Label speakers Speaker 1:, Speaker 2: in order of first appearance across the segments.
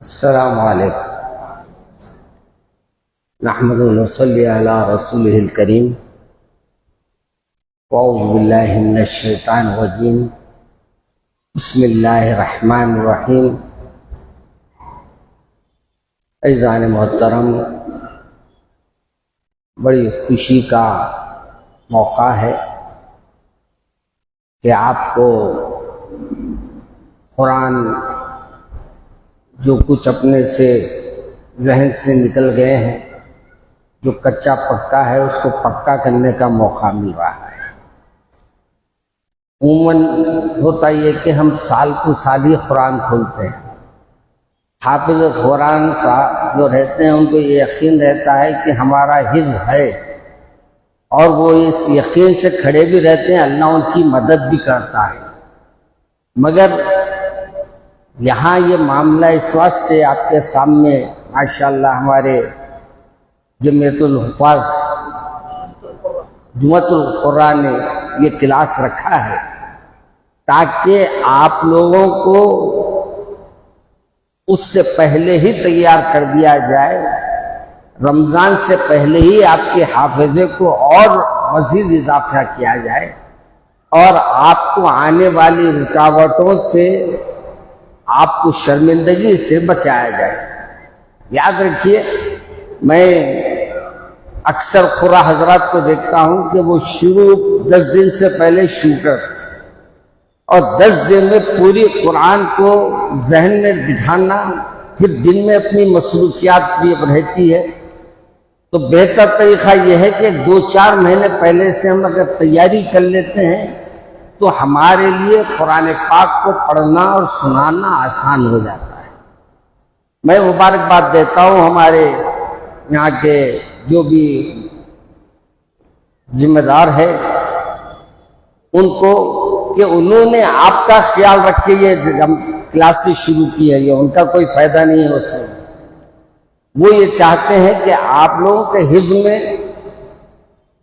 Speaker 1: السلام علیکم نحمد و نصلی علی رسولہ الکریم واعوذ باللہ من الشیطان الرجیم بسم اللہ الرحمن الرحیم۔ عزیزان محترم، بڑی خوشی کا موقع ہے کہ آپ کو قرآن جو کچھ اپنے سے ذہن سے نکل گئے ہیں، جو کچا پکا ہے، اس کو پکا کرنے کا موقع مل رہا ہے۔ عموماً ہوتا یہ کہ ہم سال کو سال ہی قرآن کھولتے ہیں۔ حافظ قرآن صاحب جو رہتے ہیں ان کو یہ یقین رہتا ہے کہ ہمارا حفظ ہے، اور وہ اس یقین سے کھڑے بھی رہتے ہیں، اللہ ان کی مدد بھی کرتا ہے۔ مگر یہاں یہ معاملہ اس وقت سے آپ کے سامنے ماشاءاللہ ہمارے جمعیت الحفاظ جمعۃ القرآن نے یہ کلاس رکھا ہے تاکہ آپ لوگوں کو اس سے پہلے ہی تیار کر دیا جائے، رمضان سے پہلے ہی آپ کے حافظے کو اور مزید اضافہ کیا جائے، اور آپ کو آنے والی رکاوٹوں سے، آپ کو شرمندگی سے بچایا جائے۔ یاد رکھیے، میں اکثر قرآن حضرات کو دیکھتا ہوں کہ وہ شروع 10 دن سے پہلے شروع کرتے، اور 10 دن میں پوری قرآن کو ذہن میں بٹھانا، پھر دن میں اپنی مصروفیات بھی رہتی ہے۔ تو بہتر طریقہ یہ ہے کہ 2-4 مہینے پہلے سے ہم اگر تیاری کر لیتے ہیں تو ہمارے لیے قرآن پاک کو پڑھنا اور سنانا آسان ہو جاتا ہے۔ میں مبارکباد دیتا ہوں ہمارے یہاں کے جو بھی ذمہ دار ہے ان کو، کہ انہوں نے آپ کا خیال رکھ کے یہ کلاسیں شروع کی ہے۔ یہ ان کا کوئی فائدہ نہیں ہے اس سے، وہ یہ چاہتے ہیں کہ آپ لوگوں کے حفظ میں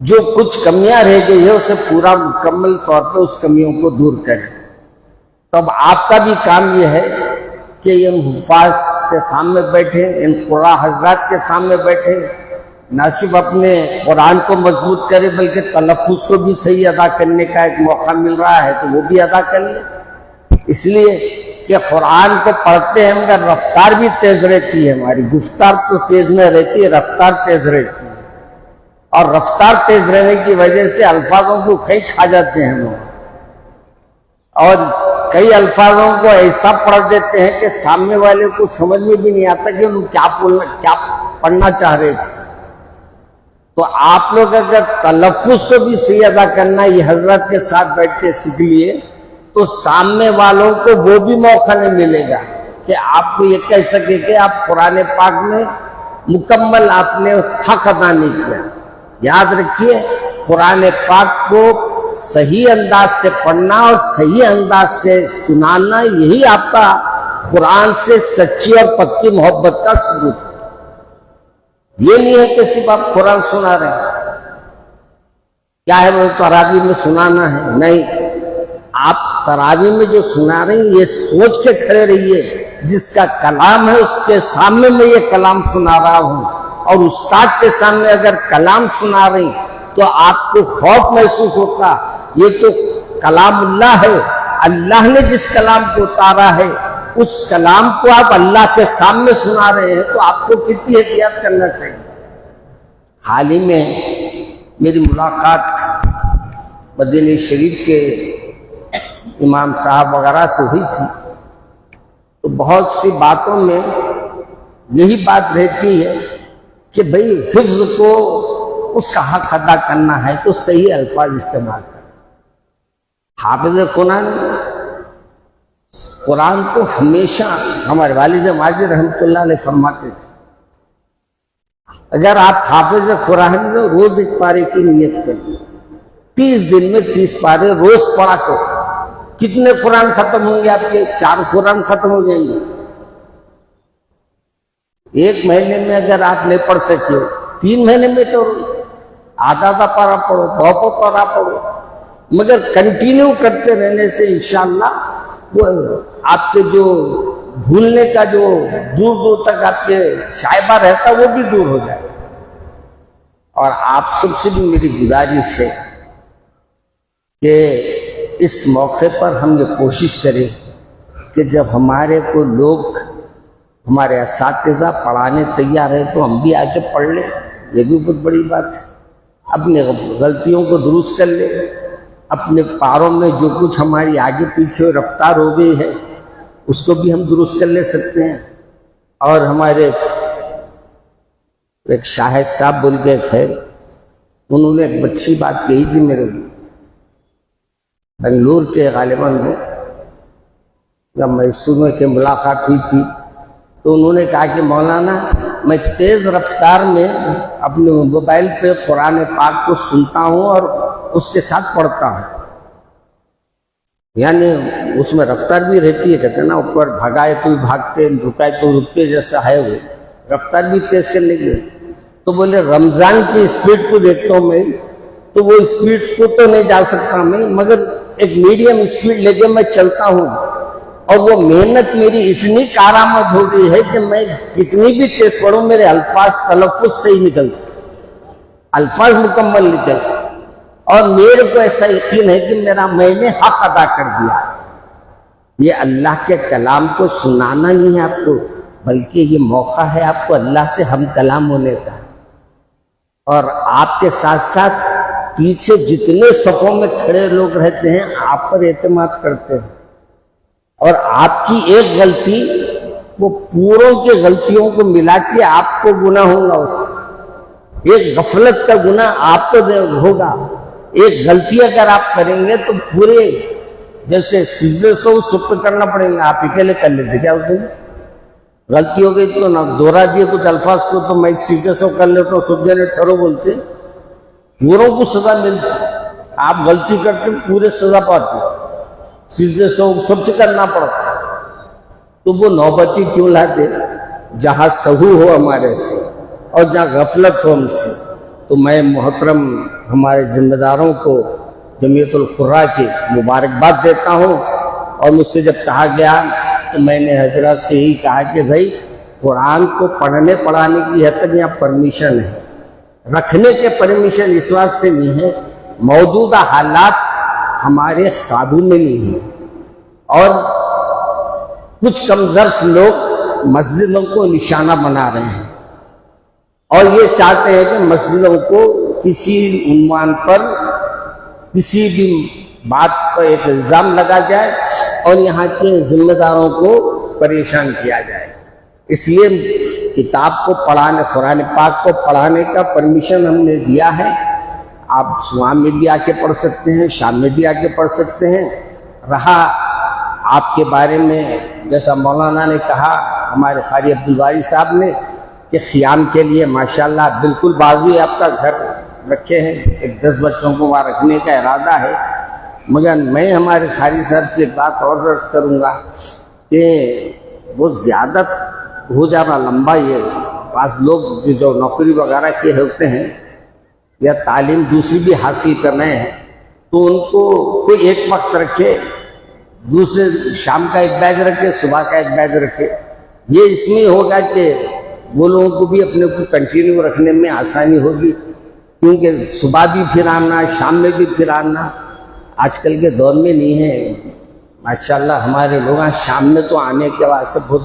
Speaker 1: جو کچھ کمیاں رہ گئی ہے اسے پورا مکمل طور پہ اس کمیوں کو دور کریں۔ تو اب آپ کا بھی کام یہ ہے کہ ان حفاظ کے سامنے بیٹھے، ان قرآن حضرات کے سامنے بیٹھے، نہ صرف اپنے قرآن کو مضبوط کرے بلکہ تلفظ کو بھی صحیح ادا کرنے کا ایک موقع مل رہا ہے تو وہ بھی ادا کر لیں۔ اس لیے کہ قرآن کو پڑھتے ہیں مگر رفتار بھی تیز رہتی ہے، ہماری گفتار تو تیز نہ رہتی ہے، رفتار تیز رہتی ہے، اور رفتار تیز رہنے کی وجہ سے الفاظوں کو کہیں کھا جاتے ہیں لوگ، اور کئی الفاظوں کو ایسا پڑھ دیتے ہیں کہ سامنے والے کو سمجھ میں بھی نہیں آتا کہ انہوں کیا پڑھنا چاہ رہے تھے۔ تو آپ لوگ اگر تلفظ کو بھی صحیح ادا کرنا یہ حضرت کے ساتھ بیٹھ کے سیکھ لیے تو سامنے والوں کو وہ بھی موقع نہیں ملے گا کہ آپ کو یہ کہہ سکے کہ آپ قرآن پاک میں مکمل آپ نے حق ادا نہیں کیا۔ یاد رکھیے، قرآن پاک کو صحیح انداز سے پڑھنا اور صحیح انداز سے سنانا، یہی آپ کا قرآن سے سچی اور پکی محبت کا ثبوت ہے۔ یہ نہیں ہے کہ صرف آپ قرآن سنا رہے ہیں، کیا ہے وہ تراویح میں سنانا ہے، نہیں، آپ تراویح میں جو سنا رہے ہیں یہ سوچ کے کھڑے رہیے جس کا کلام ہے اس کے سامنے میں یہ کلام سنا رہا ہوں، اور استاد کے سامنے اگر کلام سنا رہی تو آپ کو خوف محسوس ہوتا، یہ تو کلام اللہ ہے، اللہ نے جس کلام کو اتارا ہے اس کلام کو آپ اللہ کے سامنے سنا رہے ہیں تو آپ کو کتنی احتیاط کرنا چاہیے۔ حال ہی میں میری ملاقات مدینہ شریف کے امام صاحب وغیرہ سے ہوئی تھی، تو بہت سی باتوں میں یہی بات رہتی ہے کہ بھئی حفظ کو اس کا حق ادا کرنا ہے تو صحیح الفاظ استعمال کریں۔ حافظ قرآن کو ہمیشہ ہمارے والد ماجد رحمۃ اللہ علیہ فرماتے تھے، اگر آپ حافظ قرآن میں روز ایک پارے کی نیت کریں، 30 دن میں 30 پارے روز پڑھا کرو، کتنے قرآن ختم ہوں گے آپ کے؟ 4 قرآن ختم ہو جائیں گے۔ 1 مہینے میں اگر آپ نہیں پڑھ سکے 3 مہینے میں تو آدھا پارا پڑھو، بہت پارا پڑھو، مگر کنٹینیو کرتے رہنے سے انشاءاللہ وہ آپ کے جو بھولنے کا جو دور دور تک آپ کے شائبہ رہتا وہ بھی دور ہو جائے. اور آپ سب سے بھی میری گزارش ہے کہ اس موقع پر ہم یہ کوشش کریں کہ جب ہمارے کو لوگ ہمارے اساتذہ پڑھانے تیار ہے تو ہم بھی آ کے پڑھ لیں. یہ بھی بہت بڑی بات ہے. اپنے غلطیوں کو درست کر لیں. اپنے پاروں میں جو کچھ ہماری آگے پیچھے رفتار ہو گئی ہے اس کو بھی ہم درست کر لے سکتے ہیں. اور ہمارے ایک شاہد صاحب بول کے ایک ہے، انہوں نے ایک اچھی بات کہی تھی میرے کو، بنگلور کے غالباً جب میسور میں کہ ملاقات ہوئی تھی تو انہوں نے کہا کہ مولانا میں تیز رفتار میں اپنے موبائل پہ قرآن پاک کو سنتا ہوں اور اس کے ساتھ پڑھتا ہوں. یعنی اس میں رفتار بھی رہتی ہے، کہتے ہیں نا اوپر بھگائے تو بھاگتے رکائے تو رکتے جیسا ہے، وہ رفتار بھی تیز کرنے کی. تو بولے رمضان کی اسپیڈ کو دیکھتا ہوں میں تو وہ اسپیڈ کو تو نہیں جا سکتا میں، مگر ایک میڈیم اسپیڈ لے کے میں چلتا ہوں. اور وہ محنت میری اتنی کارآمد ہو گئی ہے کہ میں کتنی بھی تیز پڑھوں میرے الفاظ تلفظ سے ہی نکلتے، الفاظ مکمل نکلتے. اور میرے کو ایسا یقین ہے کہ میں نے حق ادا کر دیا. یہ اللہ کے کلام کو سنانا نہیں ہے آپ کو، بلکہ یہ موقع ہے آپ کو اللہ سے ہم کلام ہونے کا. اور آپ کے ساتھ ساتھ پیچھے جتنے صفوں میں کھڑے لوگ رہتے ہیں آپ پر اعتماد کرتے ہیں، اور آپ کی ایک غلطی وہ پوروں کی غلطیوں کو ملا کے آپ کو گناہ ہوگا. اس کا ایک غفلت کا گناہ آپ کو ہوگا. ایک غلطی اگر آپ کریں گے تو پورے جیسے سجدے سب پہ کرنا پڑیں گے. آپ اکیلے کر لیتے کیا ہوتے ہیں؟ غلطی ہو گئی تو نہ دوہرا دیے کچھ الفاظ کو تو میں سجدے سو کر لیتا ہوں، سب جنے ٹھہرو بولتے. پوروں کو سزا ملتی، آپ غلطی کرتے پورے سزا پاتے، سجدے سب سے کرنا پڑتا. تو وہ نوبتی کیوں لاتے؟ جہاں سہو ہو ہمارے سے اور جہاں غفلت ہو ہم سے. تو میں محترم ہمارے ذمہ داروں کو جمعیت القراء کی مبارکباد دیتا ہوں. اور مجھ سے جب کہا گیا تو میں نے حضرات سے یہی کہا کہ بھائی قرآن کو پڑھنے پڑھانے کی حد تک یہاں پرمیشن ہے، رکھنے کے پرمیشن اس بات سے نہیں ہے، موجودہ حالات ہمارے قابو میں نہیں ہیں. اور کچھ کم ظرف لوگ مسجدوں کو نشانہ بنا رہے ہیں اور یہ چاہتے ہیں کہ مسجدوں کو کسی عنوان پر کسی بھی بات پر ایک الزام لگا جائے اور یہاں کے ذمہ داروں کو پریشان کیا جائے. اس لیے کتاب کو پڑھانے، قرآن پاک کو پڑھانے کا پرمیشن ہم نے دیا ہے. آپ صبح میں بھی آ کے پڑھ سکتے ہیں، شام میں بھی آ کے پڑھ سکتے ہیں. رہا آپ کے بارے میں جیسا مولانا نے کہا، ہمارے قاری عبدالباری صاحب نے، کہ قیام کے لیے ماشاءاللہ بالکل بازو آپ کا گھر رکھے ہیں، ایک 10 بچوں کو وہاں رکھنے کا ارادہ ہے. مگر میں ہمارے قاری صاحب سے بات اور عرض کروں گا کہ وہ زیادہ ہو جانا لمبا. یہ بعض لوگ جو نوکری وغیرہ کے ہوتے ہیں یا تعلیم دوسری بھی حاصل کر رہے ہیں تو ان کو کوئی ایک وقت رکھے، دوسرے شام کا ایک بیچ رکھے، صبح کا ایک بیچ رکھے. یہ اس میں ہوگا کہ وہ لوگوں کو بھی اپنے کو کنٹینیو رکھنے میں آسانی ہوگی، کیونکہ صبح بھی پھر آنا، شام میں بھی پھر آنا آج کل کے دور میں نہیں ہے. ماشاءاللہ ہمارے لوگ شام میں تو آنے کے واسطے بہت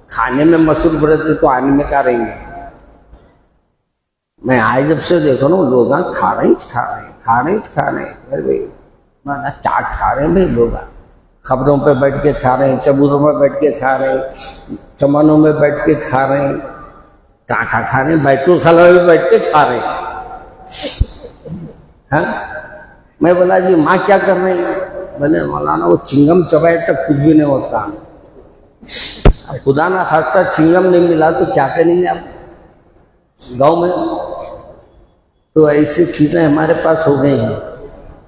Speaker 1: کھانے میں مصروف رہتے تو آنے میں کیا رہیں گے. میں آئے جب سے دیکھو نا لوگ کھا رہے ہیں. کیا کھا رہے ہیں بھائی؟ لوگ خبروں پہ بیٹھ کے کھا رہے ہیں، چبوتروں میں بیٹھ کے کھا رہے ہیں، چمنوں میں بیٹھ کے کھا رہے ہیں. کہاں کھا رہے ہیں؟ بیت الخلا میں بیٹھ کے کھا رہے ہیں. ہاں میں بولا جی ماں کیا کر رہے ہیں؟ بولے مولانا وہ چنگم چبائے تک کچھ بھی نہیں ہوتا. اب خدا نہ خواستہ چنگم نہیں ملا تو کیا کریں گے آپ گاؤں میں؟ تو ایسی چیزیں ہمارے پاس ہو گئی ہیں.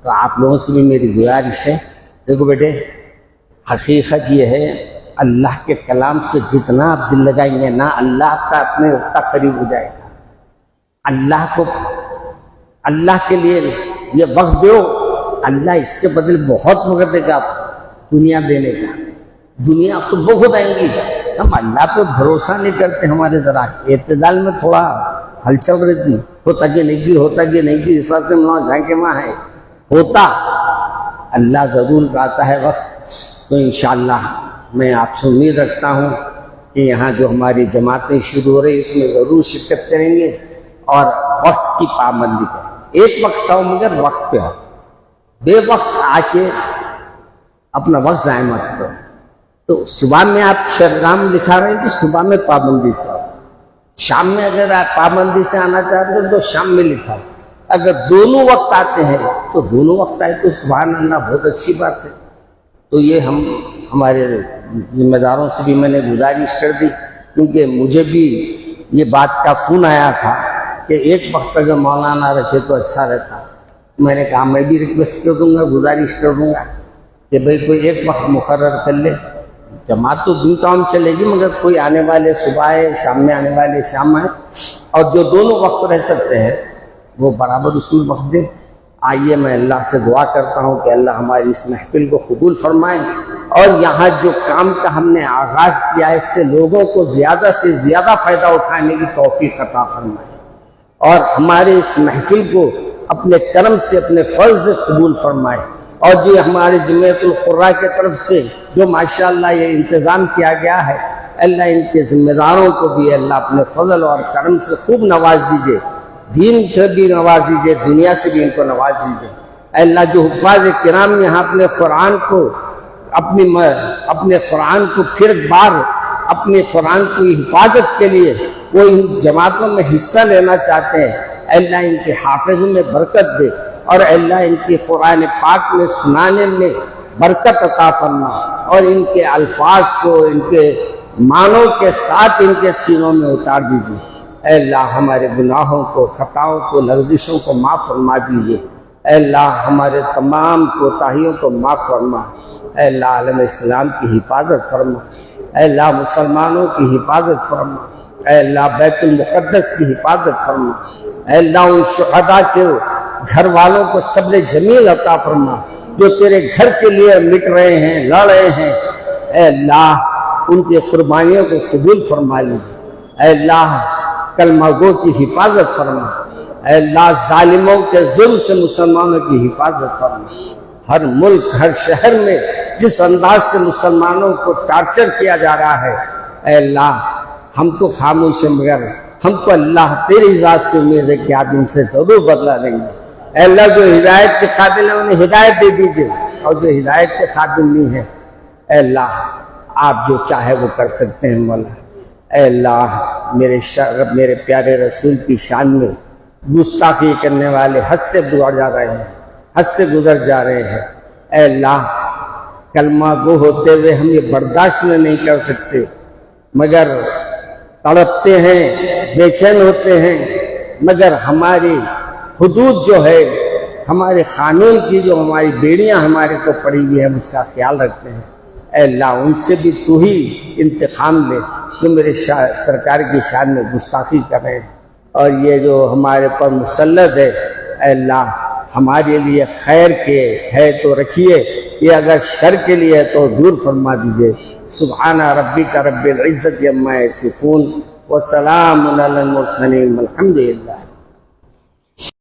Speaker 1: تو آپ لوگوں سے بھی میری گزارش ہے، دیکھو بیٹے حقیقت یہ ہے اللہ کے کلام سے جتنا آپ دل لگائیں گے نا، اللہ آپ کا اپنے اتنا قریب ہو جائے گا. اللہ کے لیے یہ وقت دو، اللہ اس کے بدلے بہت وقت دے گا آپ دنیا دینے کا. دنیا تو بہت آئیں گی، ہم اللہ پہ بھروسہ نہیں کرتے، ہمارے ذرا اعتدال میں تھوڑا ہلچل رہتی، ہوتا کہ نہیں کی، ہوتا کہ نہیں کی، اس وقت سے جھانکے ماں ہے، ہوتا اللہ ضرور آتا ہے وقت۔ تو انشاءاللہ میں آپ سے امید رکھتا ہوں کہ یہاں جو ہماری جماعتیں شروع ہو رہی اس میں ضرور شرکت کریں گے اور وقت کی پابندی کریں۔ ایک وقت آؤ مگر وقت پہ آؤ، بے وقت آ کے اپنا وقت ضائع مت کرو۔ تو صبح میں آپ شرگام لکھا رہے ہیں تو صبح میں پابندی سے آؤ، شام میں اگر آپ پابندی سے آنا چاہتے ہیں تو شام میں لکھا، اگر دونوں وقت آتے ہیں تو دونوں وقت آئے تو سبحان اللہ بہت اچھی بات ہے۔ تو یہ ہمارے ذمہ داروں سے بھی میں نے گزارش کر دی، کیونکہ مجھے بھی یہ بات کا فون آیا تھا کہ ایک وقت اگر مولانا رکھے تو اچھا رہتا۔ میں نے کہا میں بھی ریکویسٹ کر دوں گا، گزارش کر دوں گا کہ بھئی کوئی ایک وقت مقرر کر لے، جماعت تو دن کام چلے گی مگر کوئی آنے والے صبح ہے، شام میں آنے والے شام ہے، اور جو دونوں وقت رہ سکتے ہیں وہ برابر اس میں وقت دیں۔ آئیے میں اللہ سے دعا کرتا ہوں کہ اللہ ہماری اس محفل کو قبول فرمائے، اور یہاں جو کام کا ہم نے آغاز کیا ہے اس سے لوگوں کو زیادہ سے زیادہ فائدہ اٹھانے کی توفیق عطا فرمائے، اور ہمارے اس محفل کو اپنے کرم سے اپنے فرض سے قبول فرمائے، اور جو ہمارے جمعیت القراء کی طرف سے جو ماشاءاللہ یہ انتظام کیا گیا ہے، اللہ ان کے ذمہ داروں کو بھی اللہ اپنے فضل اور کرم سے خوب نواز دیجئے، دین سے بھی نواز دیجئے، دنیا سے بھی ان کو نواز دیجئے۔ اللہ جو حفاظ کرام یہاں اپنے قرآن کو پھر بار اپنے قرآن کی حفاظت کے لیے وہ ان جماعتوں میں حصہ لینا چاہتے ہیں، اللہ ان کے حافظ میں برکت دے، اور اللہ ان کی قرآن پاک میں سنانے میں برکت عطا فرما، اور ان کے الفاظ کو ان کے معنوں کے ساتھ ان کے سینوں میں اتار دیجیے۔ اے اللہ ہمارے گناہوں کو، خطاؤں کو، لغزشوں کو معاف فرما دیجیے۔ اے اللہ ہمارے تمام کوتاہیوں کو معاف فرما۔ اے اللہ عالم اسلام کی حفاظت فرما۔ اے اللہ مسلمانوں کی حفاظت فرما۔ اے اللہ بیت المقدس کی حفاظت فرما۔ اے اللہ ان شہداء کے گھر والوں کو صبر جمیل عطا فرما جو تیرے گھر کے لیے مٹ رہے ہیں، لڑ رہے ہیں۔ اے اللہ ان کے قربانیوں کو قبول فرما لیجیے۔ اے اللہ کلمہ گو کی حفاظت فرما۔ اے اللہ ظالموں کے ظلم سے مسلمانوں کی حفاظت فرما۔ ہر ملک، ہر شہر میں جس انداز سے مسلمانوں کو ٹارچر کیا جا رہا ہے، اے اللہ ہم تو خاموش ہیں مگر ہم کو اللہ تیری ذات سے امید ہے کہ آپ ان سے ضرور بدلہ لیں گے۔ اے اللہ جو ہدایت کے قابل ہیں انہیں ہدایت دے دیجیے، اور جو ہدایت کے قابل نہیں ہے اے اللہ آپ جو چاہے وہ کر سکتے ہیں مولا۔ اے اللہ میرے پیارے رسول کی شان میں گستاخی کرنے والے حد سے گزر جا رہے ہیں، حد سے گزر جا رہے ہیں۔ اے اللہ کلمہ گو ہوتے ہوئے ہم یہ برداشت نہیں کر سکتے، مگر تڑپتے ہیں، بے چین ہوتے ہیں، مگر ہماری حدود جو ہے، ہمارے قانون کی جو ہماری بیڑیاں ہمارے کو پڑی ہوئی ہیں اس کا خیال رکھتے ہیں۔ اے اللہ ان سے بھی تو ہی انتقام لے جو میرے سرکار کی شان میں گستاخی کر رہے ہیں، اور یہ جو ہمارے پر مسلط ہے اے اللہ ہمارے لیے خیر کے ہے تو رکھیے، یہ اگر شر کے لیے ہے تو دور فرما دیجئے۔ سبحان ربک رب العزت عما یصفون وسلام علی المرسلین والحمد للہ۔